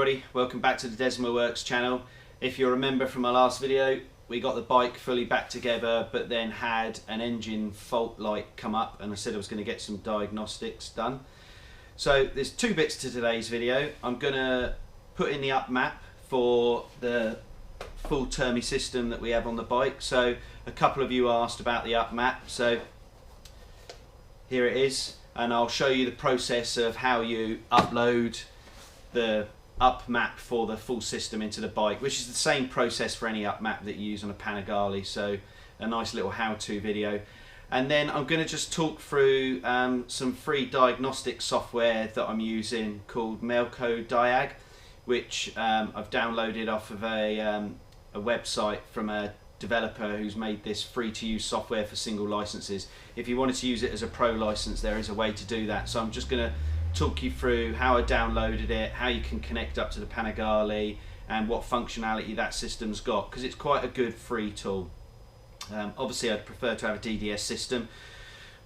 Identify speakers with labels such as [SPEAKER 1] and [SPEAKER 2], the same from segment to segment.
[SPEAKER 1] everybody, welcome back to the Desmo Works channel. If you remember from our last video, we got the bike fully back together but then had an engine fault light come up and I said I was going to get some diagnostics done. So there's two bits to today's video. I'm going to put in the UpMap for the full termi system that we have on the bike. So a couple of you asked about the UpMap, so here it is, and I'll show you the process of how you upload the UpMap for the full system into the bike, which is the same process for any UpMap that you use on a Panigale, so a nice little how-to video. And then I'm going to just talk through some free diagnostic software that I'm using called Melcodiag, which I've downloaded off of a website from a developer who's made this free-to-use software for single licenses. If you wanted to use it as a pro license, there is a way to do that. So I'm just going to talk you through how I downloaded it, how you can connect up to the Panigale, and what functionality that system's got, because it's quite a good free tool. Obviously I'd prefer to have a DDS system,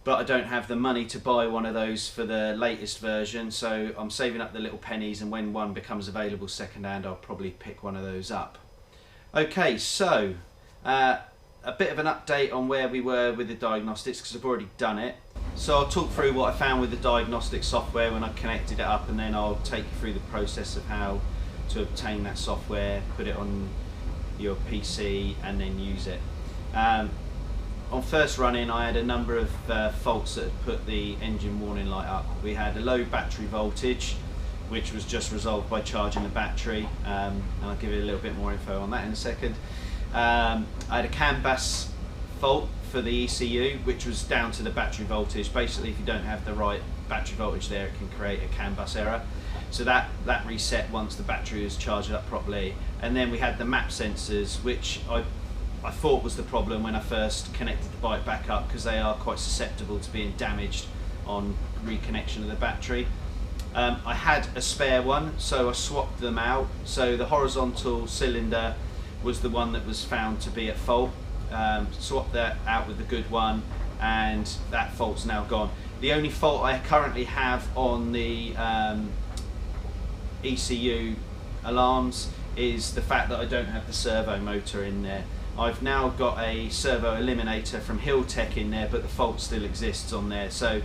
[SPEAKER 1] but I don't have the money to buy one of those for the latest version, so I'm saving up the little pennies, and when one becomes available second-hand I'll probably pick one of those up. Okay, so a bit of an update on where we were with the diagnostics, because I've already done it. So I'll talk through what I found with the diagnostic software when I connected it up, and then I'll take you through the process of how to obtain that software, put it on your PC and then use it. On first run-in I had a number of faults that had put the engine warning light up. We had a low battery voltage, which was just resolved by charging the battery, and I'll give you a little bit more info on that in a second. I had a CAN bus fault for the ECU, which was down to the battery voltage. Basically, if you don't have the right battery voltage there, it can create a CAN bus error. So that reset once the battery is charged up properly. And then we had the map sensors, which I thought was the problem when I first connected the bike back up, because they are quite susceptible to being damaged on reconnection of the battery. I had a spare one, so I swapped them out. So the horizontal cylinder was the one that was found to be at fault. Swapped that out with the good one, and that fault's now gone. The only fault I currently have on the ECU alarms is the fact that I don't have the servo motor in there. I've now got a servo eliminator from Tech in there, but the fault still exists on there, so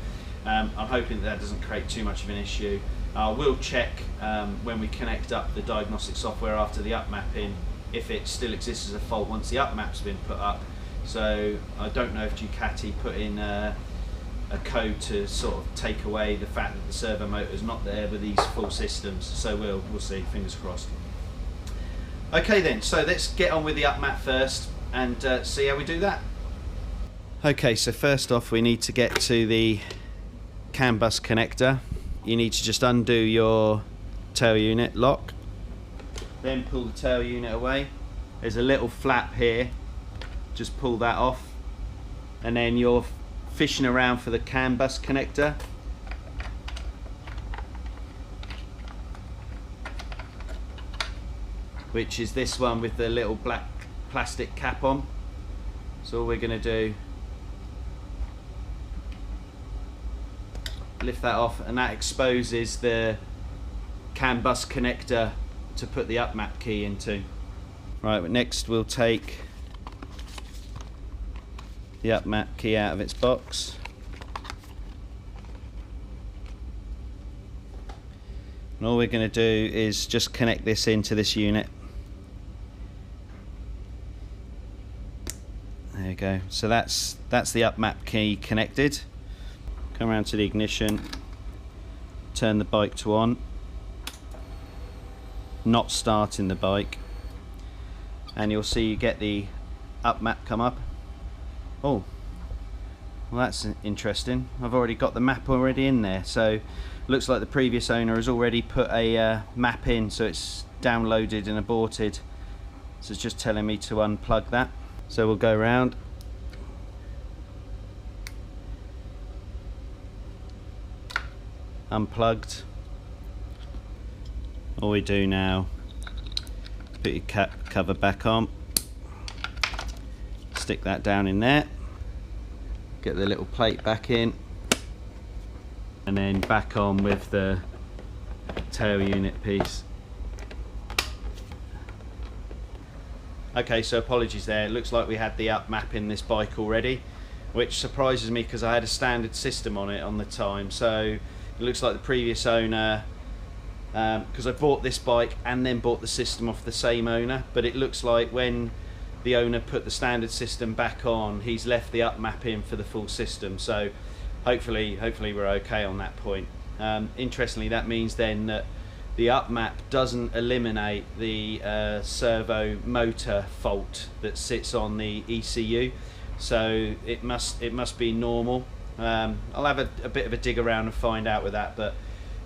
[SPEAKER 1] I'm hoping that doesn't create too much of an issue. I will check when we connect up the diagnostic software after the UpMap in, if it still exists as a fault once the UpMap's been put up. So I don't know if Ducati put in a code to sort of take away the fact that the servo motor is not there with these full systems. So we'll see, fingers crossed. Okay then, so let's get on with the UpMap first and see how we do that. Okay, so first off we need to get to the CAN bus connector. You need to just undo your tail unit lock, then pull the tail unit away. There's a little flap here, just pull that off, and then you're fishing around for the CAN bus connector. Which is this one with the little black plastic cap on. So all we're going to do, lift that off, and that exposes the CAN bus connector to put the UpMap key into. Right, next we'll take the UpMap key out of its box. And all we're going to do is just connect this into this unit. There you go. So that's the UpMap key connected. Come around to the ignition, turn the bike to on. Not starting the bike, and you'll see you get the UpMap come up. Oh, well that's interesting. I've already got the map already in there, so looks like the previous owner has already put a map in, so it's downloaded and aborted. So it's just telling me to unplug that. So we'll go around. Unplugged. All we do now, put your cover back on, stick that down in there, get the little plate back in, and then back on with the tail unit piece. Okay, so apologies there. It looks like we had the UpMap in this bike already, which surprises me because I had a standard system on it on the time. So it looks like the previous owner, because I bought this bike and then bought the system off the same owner, but it looks like when the owner put the standard system back on, he's left the UpMap in for the full system. So hopefully we're okay on that point. Interestingly, that means then that the UpMap doesn't eliminate the servo motor fault that sits on the ECU, so it must be normal. I'll have a bit of a dig around and find out with that, but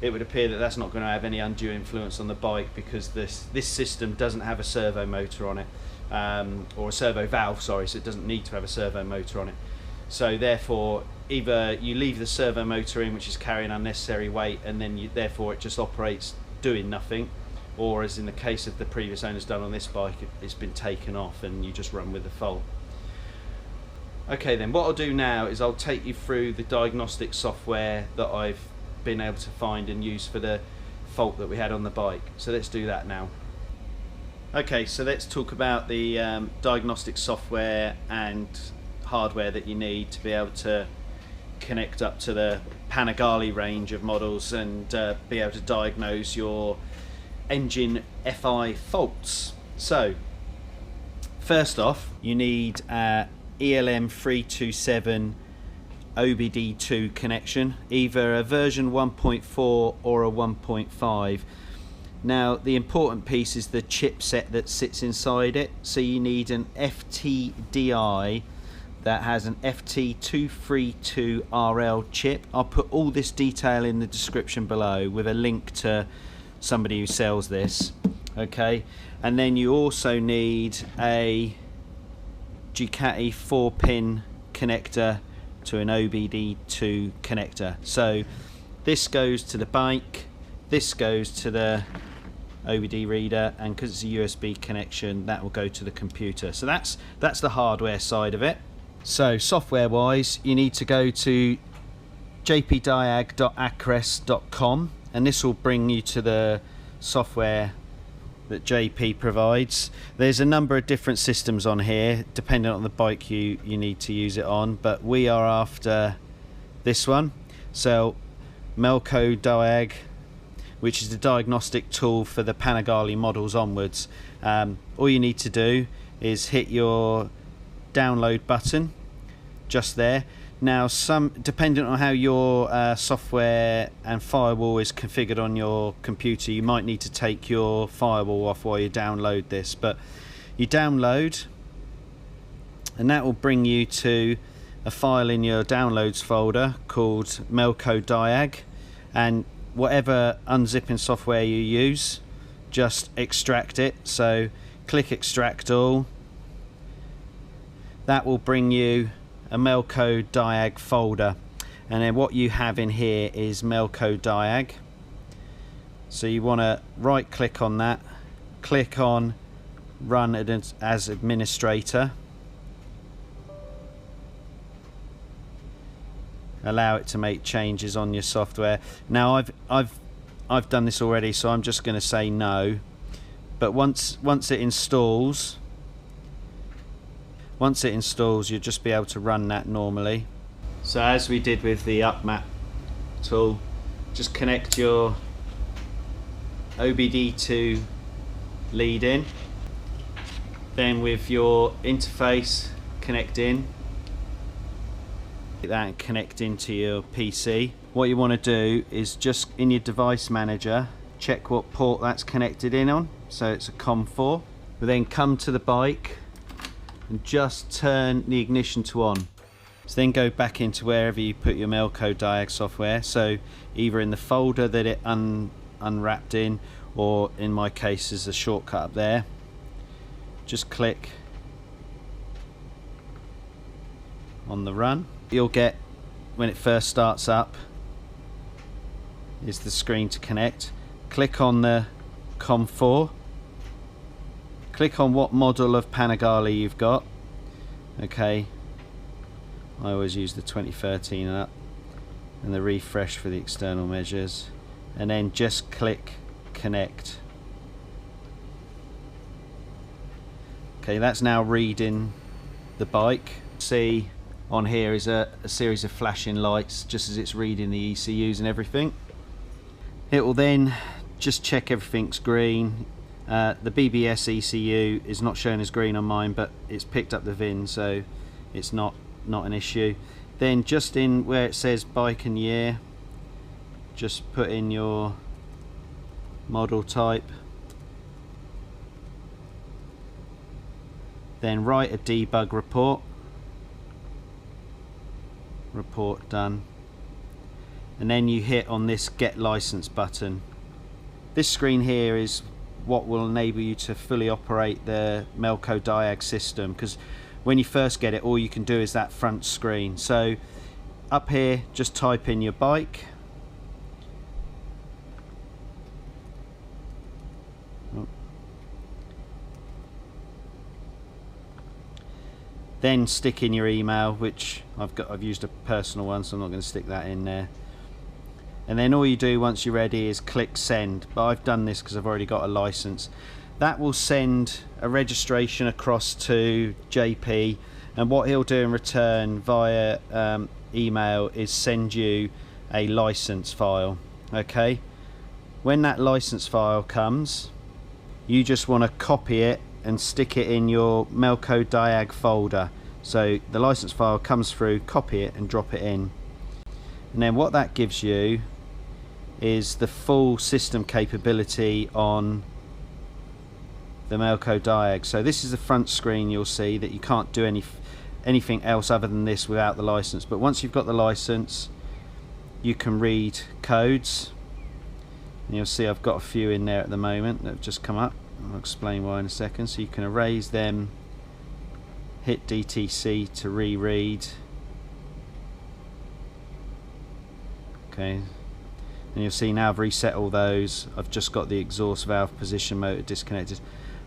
[SPEAKER 1] it would appear that that's not going to have any undue influence on the bike, because this system doesn't have a servo motor on it, or a servo valve, sorry, so it doesn't need to have a servo motor on it. So therefore, either you leave the servo motor in, which is carrying unnecessary weight, and then therefore it just operates doing nothing, or as in the case of the previous owner's done on this bike, it's been taken off and you just run with the fault. Okay, then what I'll do now is I'll take you through the diagnostic software that I've been able to find and use for the fault that we had on the bike. So let's do that now. Okay, so let's talk about the diagnostic software and hardware that you need to be able to connect up to the Panigale range of models and be able to diagnose your engine FI faults. So first off, you need a ELM327 OBD2 connection, either a version 1.4 or a 1.5. Now the important piece is the chipset that sits inside it, so you need an FTDI that has an FT232RL chip. I'll put all this detail in the description below with a link to somebody who sells this. Okay, and then you also need a Ducati 4-pin connector to an OBD2 connector. So this goes to the bike, this goes to the OBD reader, and because it's a USB connection, that will go to the computer. So that's the hardware side of it. So software wise, you need to go to jpdiag.acres.com, and this will bring you to the software that JP provides. There's a number of different systems on here depending on the bike you need to use it on, but we are after this one. So Melcodiag, which is the diagnostic tool for the Panigale models onwards. All you need to do is hit your download button just there. Now, depending on how your software and firewall is configured on your computer, you might need to take your firewall off while you download this, but you download and that will bring you to a file in your downloads folder called Melcodiag, and whatever unzipping software you use, just extract it. So click extract all. That will bring you a Melcodiag folder, and then what you have in here is Melcodiag. So you want to right click on that, click on run as administrator, allow it to make changes on your software. Now I've done this already, so I'm just going to say no, but once it installs, you'll just be able to run that normally. So as we did with the UpMap tool, just connect your OBD2 lead in, then with your interface connect in, that and connect into your PC. What you want to do is just in your device manager check what port that's connected in on, so it's a COM4. We'll then come to the bike and just turn the ignition to on. So then go back into wherever you put your Melcodiag software, so either in the folder that it unwrapped in, or in my case there's a shortcut up there. Just click on the run. You'll get, when it first starts up, is the screen to connect. Click on the COM4, click on what model of Panigale you've got. Okay, I always use the 2013 and up, and the refresh for the external measures, and then just click connect. Okay, that's now reading the bike. See on here is a series of flashing lights just as it's reading the ECUs and everything. It will then just check everything's green. The BBS ECU is not shown as green on mine, but it's picked up the VIN, so it's not an issue. Then just in where it says bike and year, just put in your model type. Then write a debug report. Report done. And then you hit on this get license button. This screen here is what will enable you to fully operate the Melcodiag system, because when you first get it, all you can do is that front screen. So up here, just type in your bike. Then stick in your email, which I've used a personal one, so I'm not going to stick that in there. And then all you do once you're ready is click send. But I've done this because I've already got a license. That will send a registration across to JP, and what he'll do in return via email is send you a license file. Okay, when that license file comes, you just want to copy it and stick it in your MecolDiag folder. So the license file comes through, copy it and drop it in. And then what that gives you is the full system capability on the Melcodiag. So this is the front screen. You'll see that you can't do anything else other than this without the license. But once you've got the license, you can read codes. And you'll see I've got a few in there at the moment that have just come up. I'll explain why in a second. So you can erase them, hit DTC to reread. Okay, and you'll see now I've reset all those. I've just got the exhaust valve position motor disconnected.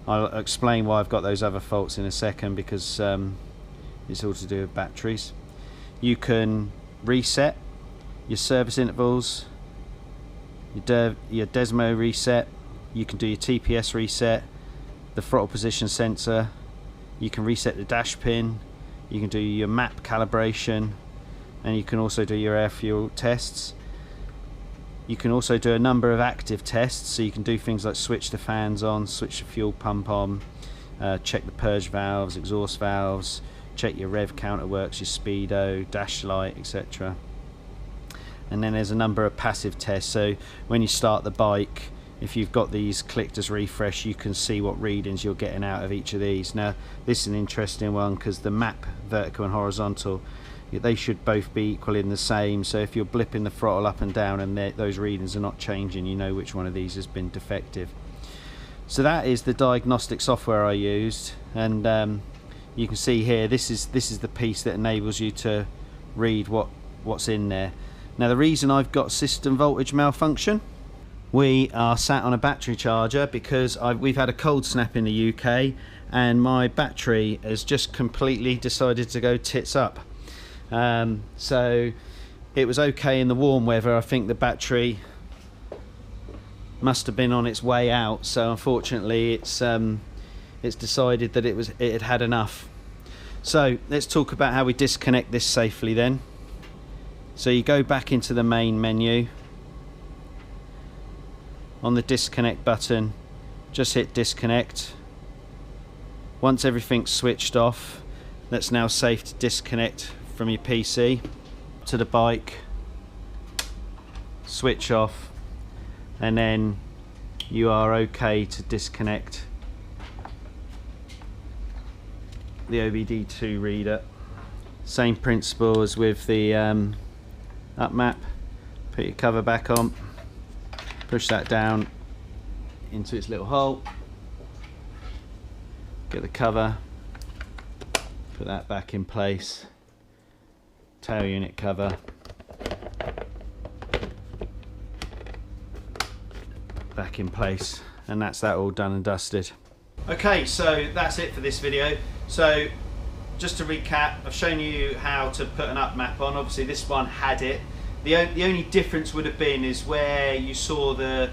[SPEAKER 1] I'll explain why I've got those other faults in a second, because it's all to do with batteries. You can reset your service intervals, your Desmo reset. You can do your TPS reset, the throttle position sensor. You can reset the dash pin. You can do your map calibration, and you can also do your air fuel tests. You can also do a number of active tests, so you can do things like switch the fans on, switch the fuel pump on, check the purge valves, exhaust valves, check your rev counter works, your speedo, dash light, etc. And then there's a number of passive tests, so when you start the bike, if you've got these clicked as refresh, you can see what readings you're getting out of each of these. Now this is an interesting one because the map, vertical and horizontal, they should both be equally in the same. So if you're blipping the throttle up and down and those readings are not changing, you know which one of these has been defective. So that is the diagnostic software I used, and you can see here this is the piece that enables you to read what's in there. Now the reason I've got system voltage malfunction, we are sat on a battery charger because we've had a cold snap in the UK and my battery has just completely decided to go tits up. So it was okay in the warm weather. I think the battery must have been on its way out, so unfortunately it's decided that it had had enough. So let's talk about how we disconnect this safely then. So you go back into the main menu. On the disconnect button, just hit disconnect. Once everything's switched off, that's now safe to disconnect from your PC. To the bike, switch off, and then you are okay to disconnect the OBD2 reader. Same principle as with the UpMap. Put your cover back on, push that down into its little hole, get the cover, put that back in place, tail unit cover, back in place, and that's that all done and dusted. Okay, so that's it for this video. So just to recap, I've shown you how to put an UpMap on. Obviously this one had it. The only difference would have been is where you saw the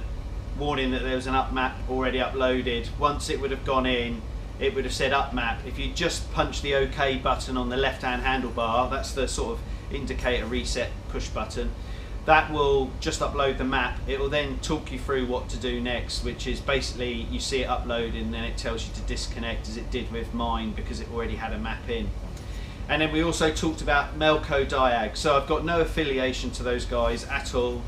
[SPEAKER 1] warning that there was an UpMap already uploaded. Once it would have gone in, it would have said UpMap. If you just punch the OK button on the left hand handlebar, that's the sort of indicator reset push button, that will just upload the map. It will then talk you through what to do next, which is basically you see it upload and then it tells you to disconnect, as it did with mine because it already had a map in. And then we also talked about Melcodiag. So I've got no affiliation to those guys at all.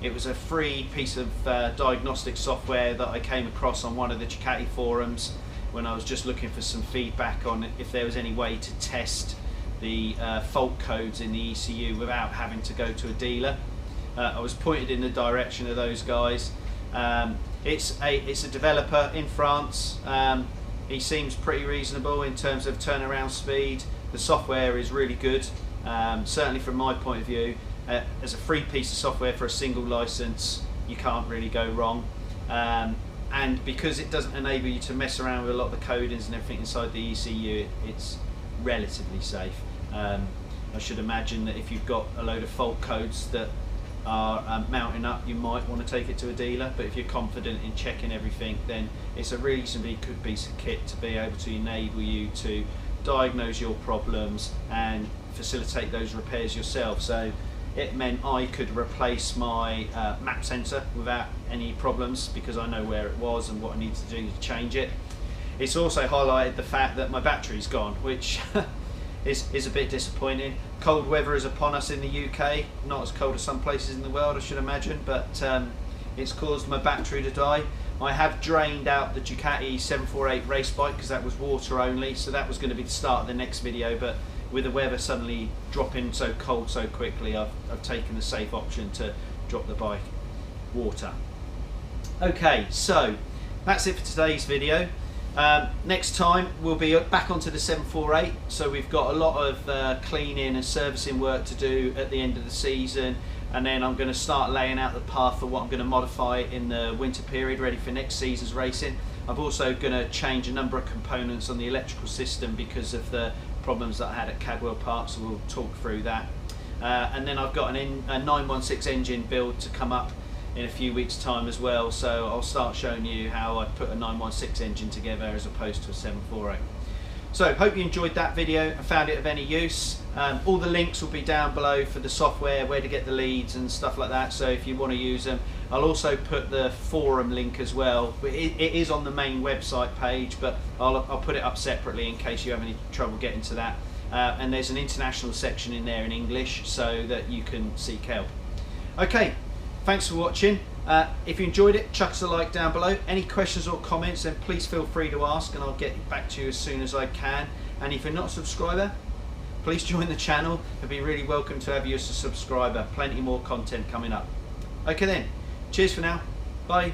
[SPEAKER 1] It was a free piece of diagnostic software that I came across on one of the Ducati forums when I was just looking for some feedback on if there was any way to test the fault codes in the ECU without having to go to a dealer. I was pointed in the direction of those guys. It's a developer in France. He seems pretty reasonable in terms of turnaround speed. The software is really good, certainly from my point of view. As a free piece of software for a single license, you can't really go wrong. And because it doesn't enable you to mess around with a lot of the codings and everything inside the ECU, it's relatively safe. I should imagine that if you've got a load of fault codes that are mounting up, you might want to take it to a dealer, but if you're confident in checking everything, then it's a reasonably good piece of kit to be able to enable you to diagnose your problems and facilitate those repairs yourself. So it meant I could replace my map sensor without any problems because I know where it was and what I need to do to change it. It's also highlighted the fact that my battery's gone, which is a bit disappointing. Cold weather is upon us in the UK, not as cold as some places in the world I should imagine, but it's caused my battery to die. I have drained out the Ducati 748 race bike because that was water only, so that was going to be the start of the next video, but with the weather suddenly dropping so cold so quickly, I've taken the safe option to drop the bike water. Okay, so that's it for today's video. Next time we'll be back onto the 748, so we've got a lot of cleaning and servicing work to do at the end of the season, and then I'm going to start laying out the path for what I'm going to modify in the winter period ready for next season's racing. I'm also going to change a number of components on the electrical system because of the problems that I had at Cadwell Park, so we'll talk through that. And then I've got a 916 engine build to come up in a few weeks time as well, so I'll start showing you how I put a 916 engine together as opposed to a 748. So hope you enjoyed that video and found it of any use. All the links will be down below for the software, where to get the leads and stuff like that, so if you want to use them. I'll also put the forum link as well. It is on the main website page, but I'll put it up separately in case you have any trouble getting to that. And there's an international section in there in English so that you can seek help. Okay. Thanks for watching. If you enjoyed it, chuck us a like down below. Any questions or comments, then please feel free to ask and I'll get back to you as soon as I can. And if you're not a subscriber, please join the channel. It'd be really welcome to have you as a subscriber. Plenty more content coming up. Okay then, cheers for now. Bye.